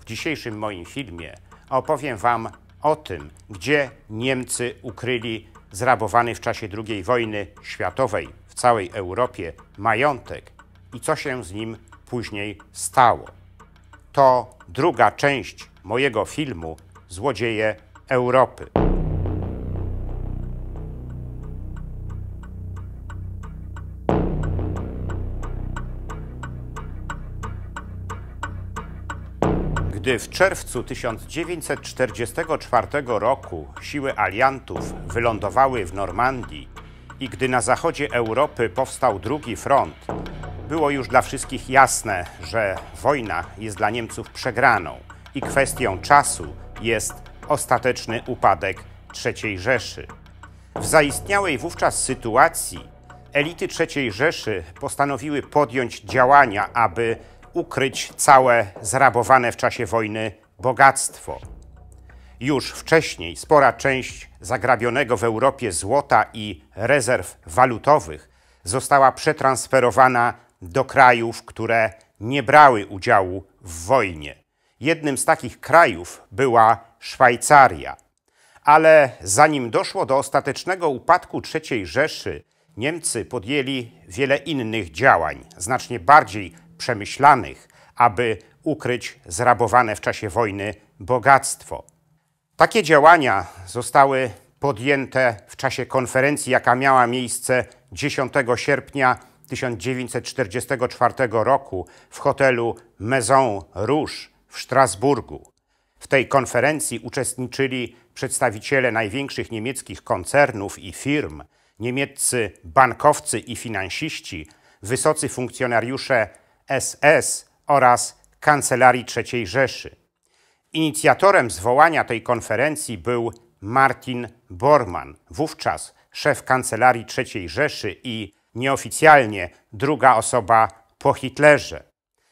W dzisiejszym moim filmie opowiem Wam o tym, gdzie Niemcy ukryli zrabowany w czasie II wojny światowej w całej Europie majątek i co się z nim później stało. To druga część mojego filmu Złodzieje Europy. Gdy w czerwcu 1944 roku siły aliantów wylądowały w Normandii i gdy na zachodzie Europy powstał drugi front, było już dla wszystkich jasne, że wojna jest dla Niemców przegraną i kwestią czasu jest ostateczny upadek III Rzeszy. W zaistniałej wówczas sytuacji elity III Rzeszy postanowiły podjąć działania, aby ukryć całe zrabowane w czasie wojny bogactwo. Już wcześniej spora część zagrabionego w Europie złota i rezerw walutowych została przetransferowana do krajów, które nie brały udziału w wojnie. Jednym z takich krajów była Szwajcaria. Ale zanim doszło do ostatecznego upadku III Rzeszy, Niemcy podjęli wiele innych działań, znacznie bardziej przemyślanych, aby ukryć zrabowane w czasie wojny bogactwo. Takie działania zostały podjęte w czasie konferencji, jaka miała miejsce 10 sierpnia 1944 roku w hotelu Maison Rouge w Strasburgu. W tej konferencji uczestniczyli przedstawiciele największych niemieckich koncernów i firm, niemieccy bankowcy i finansiści, wysocy funkcjonariusze SS oraz Kancelarii III Rzeszy. Inicjatorem zwołania tej konferencji był Martin Bormann, wówczas szef Kancelarii III Rzeszy i nieoficjalnie druga osoba po Hitlerze.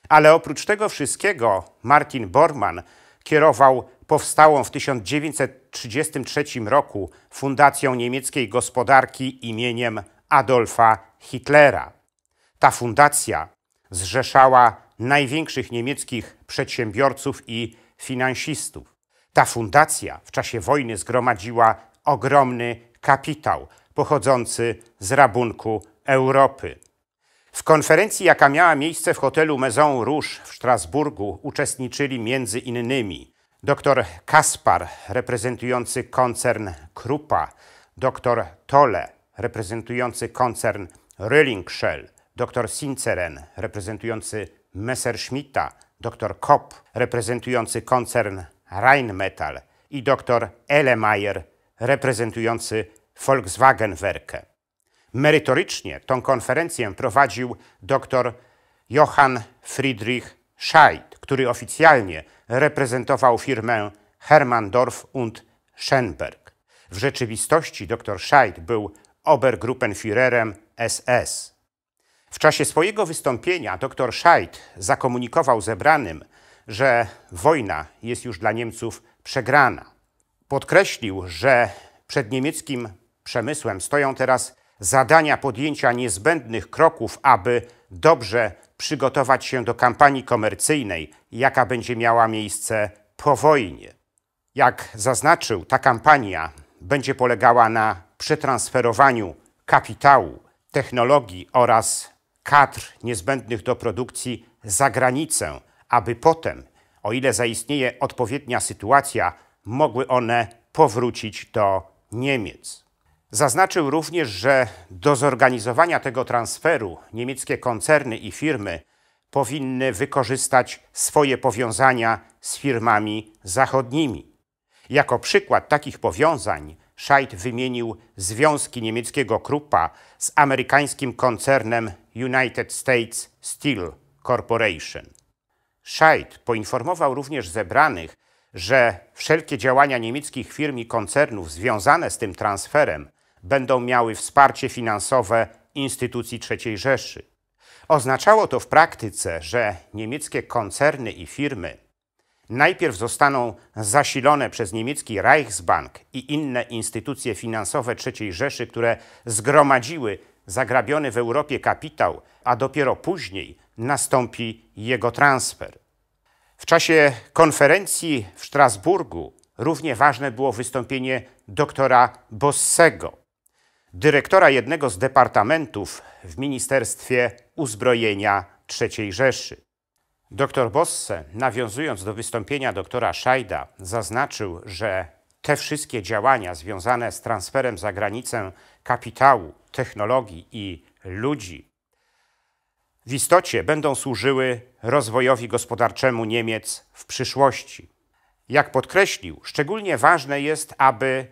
Ale oprócz tego wszystkiego Martin Bormann kierował powstałą w 1933 roku Fundacją Niemieckiej Gospodarki imieniem Adolfa Hitlera. Ta fundacja zrzeszała największych niemieckich przedsiębiorców i finansistów. Ta fundacja w czasie wojny zgromadziła ogromny kapitał pochodzący z rabunku Europy. W konferencji, jaka miała miejsce w hotelu Maison Rouge w Strasburgu, uczestniczyli między innymi dr Kaspar, reprezentujący koncern Kruppa, dr Tolle, reprezentujący koncern Röhling-Schell, dr Sinzeren, reprezentujący Messerschmitta, dr Kopp, reprezentujący koncern Rheinmetall i dr Ellemeyer, reprezentujący Volkswagen-Werke. Merytorycznie tą konferencję prowadził dr Johann Friedrich Scheidt, który oficjalnie reprezentował firmę Hermanndorff und Schenberg. W rzeczywistości dr Scheidt był Obergruppenführerem SS. W czasie swojego wystąpienia dr Scheidt zakomunikował zebranym, że wojna jest już dla Niemców przegrana. Podkreślił, że przed niemieckim przemysłem stoją teraz zadania podjęcia niezbędnych kroków, aby dobrze przygotować się do kampanii komercyjnej, jaka będzie miała miejsce po wojnie. Jak zaznaczył, ta kampania będzie polegała na przetransferowaniu kapitału, technologii oraz kadr niezbędnych do produkcji za granicę, aby potem, o ile zaistnieje odpowiednia sytuacja, mogły one powrócić do Niemiec. Zaznaczył również, że do zorganizowania tego transferu niemieckie koncerny i firmy powinny wykorzystać swoje powiązania z firmami zachodnimi. Jako przykład takich powiązań Scheidt wymienił związki niemieckiego Kruppa z amerykańskim koncernem United States Steel Corporation. Scheidt poinformował również zebranych, że wszelkie działania niemieckich firm i koncernów związane z tym transferem będą miały wsparcie finansowe instytucji III Rzeszy. Oznaczało to w praktyce, że niemieckie koncerny i firmy najpierw zostaną zasilone przez niemiecki Reichsbank i inne instytucje finansowe III Rzeszy, które zgromadziły zagrabiony w Europie kapitał, a dopiero później nastąpi jego transfer. W czasie konferencji w Strasburgu równie ważne było wystąpienie doktora Bossego, dyrektora jednego z departamentów w Ministerstwie Uzbrojenia III Rzeszy. Dr Bosse, nawiązując do wystąpienia doktora Scheiда, zaznaczył, że te wszystkie działania związane z transferem za granicę kapitału, technologii i ludzi w istocie będą służyły rozwojowi gospodarczemu Niemiec w przyszłości. Jak podkreślił, szczególnie ważne jest, aby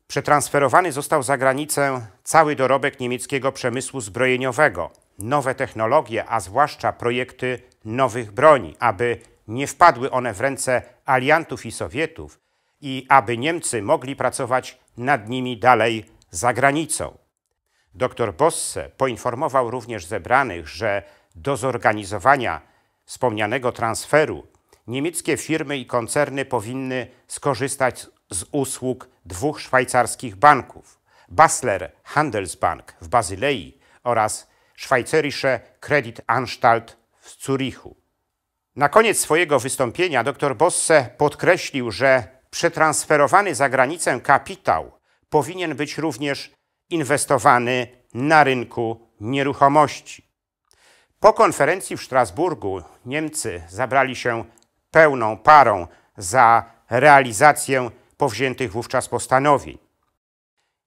przetransferowany został za granicę cały dorobek niemieckiego przemysłu zbrojeniowego, nowe technologie, a zwłaszcza projekty nowych broni, aby nie wpadły one w ręce aliantów i Sowietów i aby Niemcy mogli pracować nad nimi dalej za granicą. Dr Bosse poinformował również zebranych, że do zorganizowania wspomnianego transferu niemieckie firmy i koncerny powinny skorzystać z usług dwóch szwajcarskich banków: Basler Handelsbank w Bazylei oraz Schweizerische Kreditanstalt w Zurichu. Na koniec swojego wystąpienia dr Bosse podkreślił, że przetransferowany za granicę kapitał powinien być również inwestowany na rynku nieruchomości. Po konferencji w Strasburgu Niemcy zabrali się pełną parą za realizację powziętych wówczas postanowień.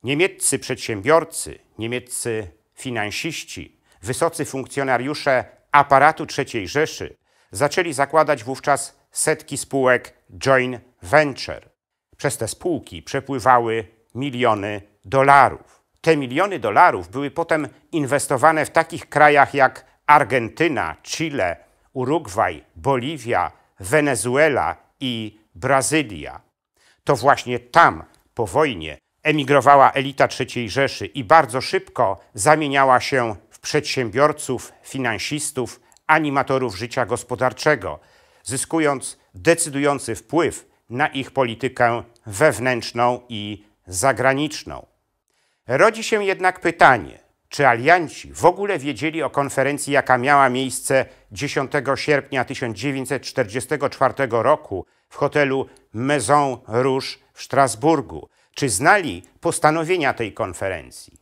Niemieccy przedsiębiorcy, niemieccy finansiści, wysocy funkcjonariusze aparatu III Rzeszy zaczęli zakładać wówczas setki spółek joint venture. Przez te spółki przepływały miliony dolarów. Te miliony dolarów były potem inwestowane w takich krajach jak Argentyna, Chile, Urugwaj, Boliwia, Wenezuela i Brazylia. To właśnie tam po wojnie emigrowała elita III Rzeszy i bardzo szybko zamieniała się w przedsiębiorców, finansistów, animatorów życia gospodarczego, zyskując decydujący wpływ na ich politykę wewnętrzną i zagraniczną. Rodzi się jednak pytanie, czy alianci w ogóle wiedzieli o konferencji, jaka miała miejsce 10 sierpnia 1944 roku w hotelu Maison Rouge w Strasburgu? Czy znali postanowienia tej konferencji?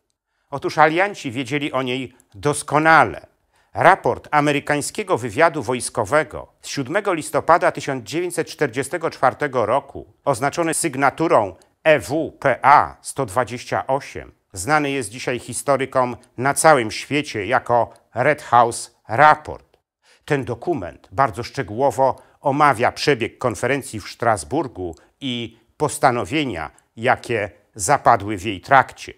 Otóż alianci wiedzieli o niej doskonale. Raport amerykańskiego wywiadu wojskowego z 7 listopada 1944 roku, oznaczony sygnaturą EWPA 128, znany jest dzisiaj historykom na całym świecie jako Red House Raport. Ten dokument bardzo szczegółowo omawia przebieg konferencji w Strasburgu i postanowienia, jakie zapadły w jej trakcie.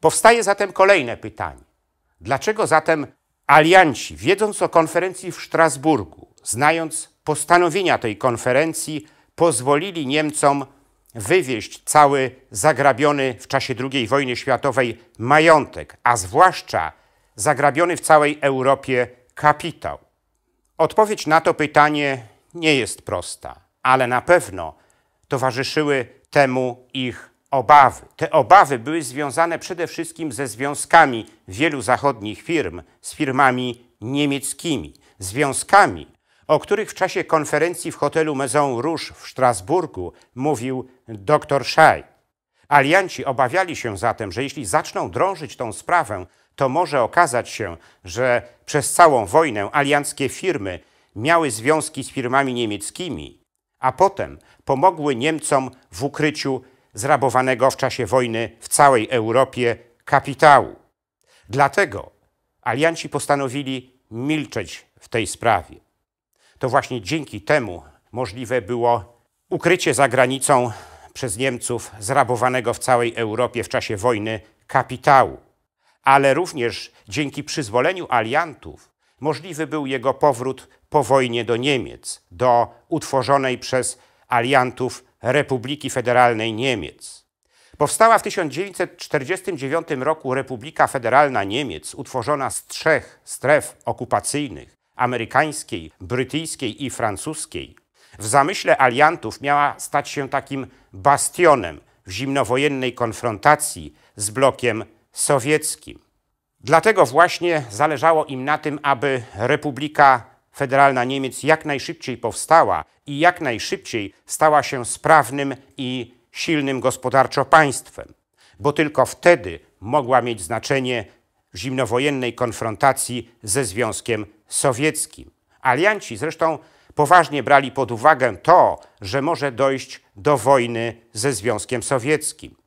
Powstaje zatem kolejne pytanie. Dlaczego zatem alianci, wiedząc o konferencji w Strasburgu, znając postanowienia tej konferencji, pozwolili Niemcom wywieźć cały zagrabiony w czasie II wojny światowej majątek, a zwłaszcza zagrabiony w całej Europie kapitał? Odpowiedź na to pytanie nie jest prosta, ale na pewno towarzyszyły temu ich obawy. Te obawy były związane przede wszystkim ze związkami wielu zachodnich firm z firmami niemieckimi. Związkami, o których w czasie konferencji w hotelu Maison Rouge w Strasburgu mówił dr Scheid. Alianci obawiali się zatem, że jeśli zaczną drążyć tą sprawę, to może okazać się, że przez całą wojnę alianckie firmy miały związki z firmami niemieckimi, a potem pomogły Niemcom w ukryciu zrabowanego w czasie wojny w całej Europie kapitału. Dlatego alianci postanowili milczeć w tej sprawie. To właśnie dzięki temu możliwe było ukrycie za granicą przez Niemców zrabowanego w całej Europie w czasie wojny kapitału. Ale również dzięki przyzwoleniu aliantów możliwy był jego powrót po wojnie do Niemiec, do utworzonej przez aliantów Republiki Federalnej Niemiec. Powstała w 1949 roku Republika Federalna Niemiec, utworzona z 3 stref okupacyjnych: amerykańskiej, brytyjskiej i francuskiej. W zamyśle aliantów miała stać się takim bastionem w zimnowojennej konfrontacji z blokiem sowieckim. Dlatego właśnie zależało im na tym, aby Republika Federalna Niemiec jak najszybciej powstała i jak najszybciej stała się sprawnym i silnym gospodarczo państwem, bo tylko wtedy mogła mieć znaczenie w zimnowojennej konfrontacji ze Związkiem Sowieckim. Alianci zresztą poważnie brali pod uwagę to, że może dojść do wojny ze Związkiem Sowieckim.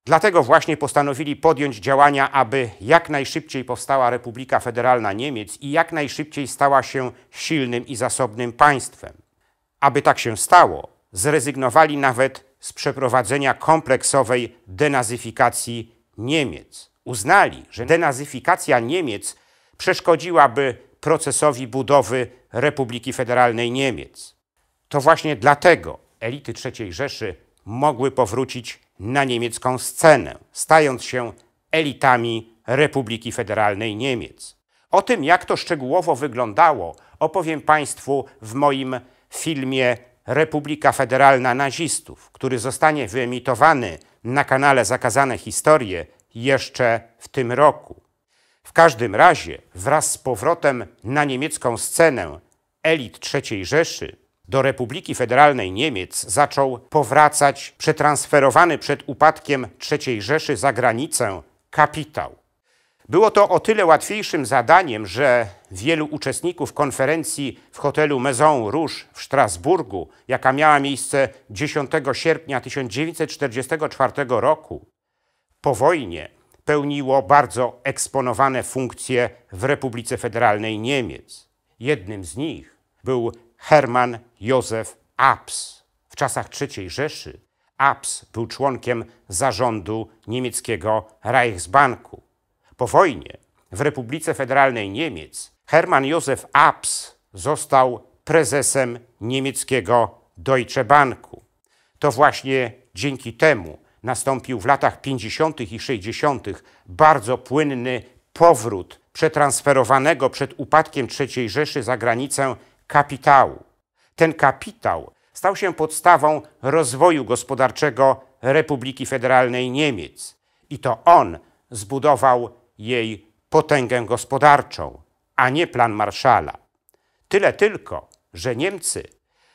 Dlatego właśnie postanowili podjąć działania, aby jak najszybciej powstała Republika Federalna Niemiec i jak najszybciej stała się silnym i zasobnym państwem. Aby tak się stało, zrezygnowali nawet z przeprowadzenia kompleksowej denazyfikacji Niemiec. Uznali, że denazyfikacja Niemiec przeszkodziłaby procesowi budowy Republiki Federalnej Niemiec. To właśnie dlatego elity III Rzeszy mogły powrócić na niemiecką scenę, stając się elitami Republiki Federalnej Niemiec. O tym, jak to szczegółowo wyglądało, opowiem Państwu w moim filmie Republika Federalna Nazistów, który zostanie wyemitowany na kanale Zakazane Historie jeszcze w tym roku. W każdym razie wraz z powrotem na niemiecką scenę elit III Rzeszy do Republiki Federalnej Niemiec zaczął powracać przetransferowany przed upadkiem III Rzeszy za granicę kapitał. Było to o tyle łatwiejszym zadaniem, że wielu uczestników konferencji w hotelu Maison Rouge w Strasburgu, jaka miała miejsce 10 sierpnia 1944 roku, po wojnie pełniło bardzo eksponowane funkcje w Republice Federalnej Niemiec. Jednym z nich był Hermann Josef Abs. W czasach III Rzeszy Abs był członkiem zarządu niemieckiego Reichsbanku. Po wojnie w Republice Federalnej Niemiec Hermann Josef Abs został prezesem niemieckiego Deutsche Banku. To właśnie dzięki temu nastąpił w latach 50. i 60. bardzo płynny powrót przetransferowanego przed upadkiem III Rzeszy za granicę kapitału. Ten kapitał stał się podstawą rozwoju gospodarczego Republiki Federalnej Niemiec i to on zbudował jej potęgę gospodarczą, a nie plan Marshalla. Tyle tylko, że Niemcy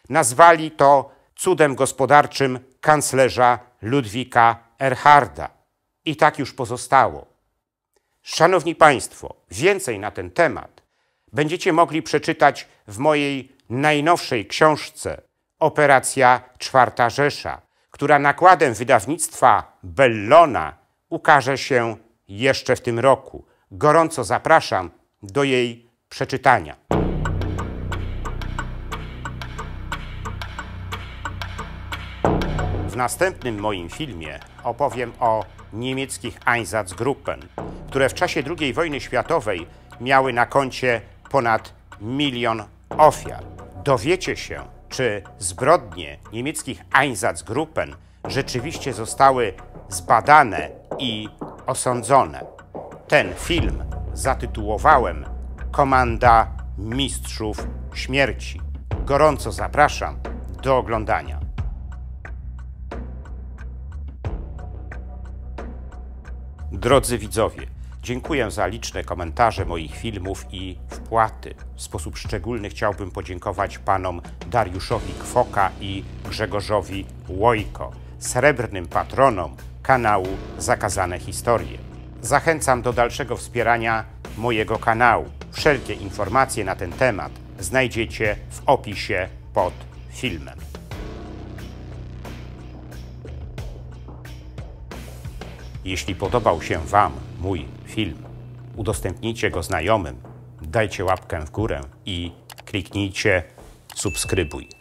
nazwali to cudem gospodarczym kanclerza Ludwika Erharda. I tak już pozostało. Szanowni Państwo, więcej na ten temat będziecie mogli przeczytać w mojej najnowszej książce Operacja Czwarta Rzesza, która nakładem wydawnictwa Bellona ukaże się jeszcze w tym roku. Gorąco zapraszam do jej przeczytania. W następnym moim filmie opowiem o niemieckich Einsatzgruppen, które w czasie II wojny światowej miały na koncie ponad 1 000 000 ofiar. Dowiecie się, czy zbrodnie niemieckich Einsatzgruppen rzeczywiście zostały zbadane i osądzone. Ten film zatytułowałem Komanda Mistrzów Śmierci. Gorąco zapraszam do oglądania. Drodzy widzowie, dziękuję za liczne komentarze moich filmów i wpłaty. W sposób szczególny chciałbym podziękować panom Dariuszowi Kwoka i Grzegorzowi Łojko, srebrnym patronom kanału Zakazane Historie. Zachęcam do dalszego wspierania mojego kanału. Wszelkie informacje na ten temat znajdziecie w opisie pod filmem. Jeśli podobał się Wam mój film, udostępnijcie go znajomym, dajcie łapkę w górę i kliknijcie subskrybuj.